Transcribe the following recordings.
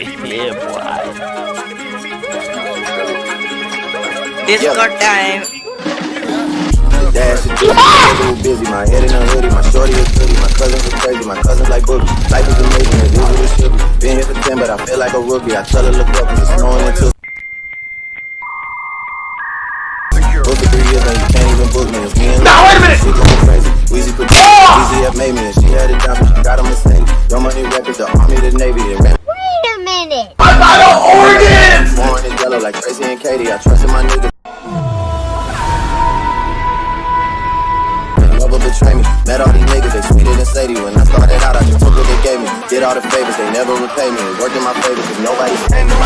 Yeah, boy. Disco time. Dash is busy, my head in a hoodie, my shorty is pretty, my cousins are crazy, my cousins like boogie. Life is amazing, it is what it should be. Been here for 10, but I feel like a rookie. I tell her look up, cause it's snowing until book for 3 years and you can't even book me. It's me and now wait a minute! She going crazy. Weezy put Weezy have made me and she had it down, so she got a Mercedes. Your money records, the army, the navy, the rent. Wait a minute. I'm out of organs! Born is yellow like Tracy and Katie. I trusted my nigga. Never betray me. Met all these niggas, they sweeter than Sadie. When I started out, I just took what they gave me. Did all the favors, they never repay me. It worked in my favor, cause nobody's paying me.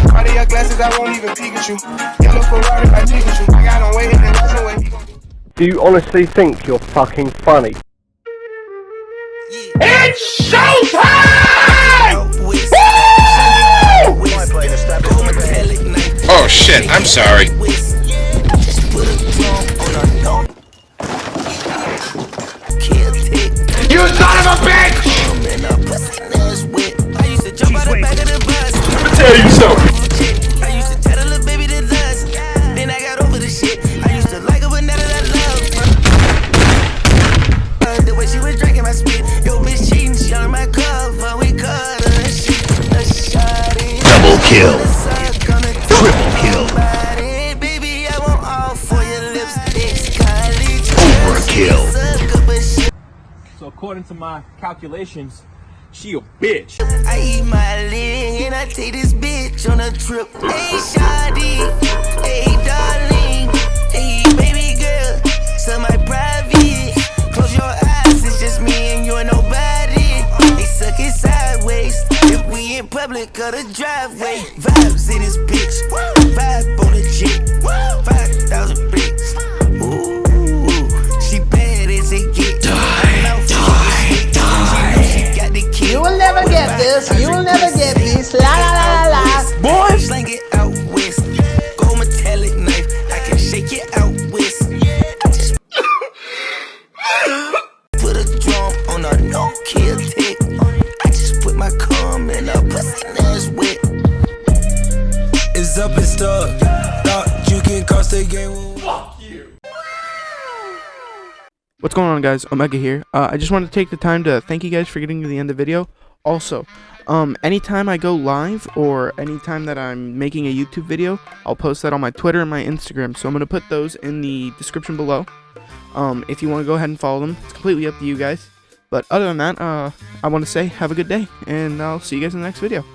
Cardiac glasses, I won't even peek at you. Yellow Ferrari, I peek at you. I got on waiting and watching away. Do you honestly think you're fucking funny? It's showtime! Oh shit, I'm sorry. You son of a bitch! Let me tell you something. I used to tell a little baby to lust. Then I got over the shit. I used to like her, but now that I love her. The way she was drinking my spit. Yo, bitch cheating, she on my cover. We caught her. She a shot in. Double kill. Triple kill. Baby, I want all for your lipsticks. College. Overkill. So according to my calculations, she a bitch. I eat my leg and I take this bitch on a trip. Hey, shawty, hey, darling, hey, baby girl, so my private. Close your eyes, it's just me and you and nobody. They suck it sideways if we in public or the driveway. Vibes in this bitch, vibe on the jet, 5,000 bricks. Ooh, she bad as it get. You will never get this. You will never get this. La la la la la. Boy, slang it out west. Gold metallic knife. I can shake it out west. I just put a drum on a no-kill tick. I just put my cum in a pussy ass wet. It's up and stuck. Thought you can cost the game. Fuck you. What's going on, guys? Omega here. I just wanted to take the time to thank you guys for getting to the end of the video. Also, anytime I go live or anytime that I'm making a YouTube video, I'll post that on my Twitter and my Instagram. So I'm going to put those in the description below. If you want to go ahead and follow them, it's completely up to you guys. But other than that, I want to say have a good day, and I'll see you guys in the next video.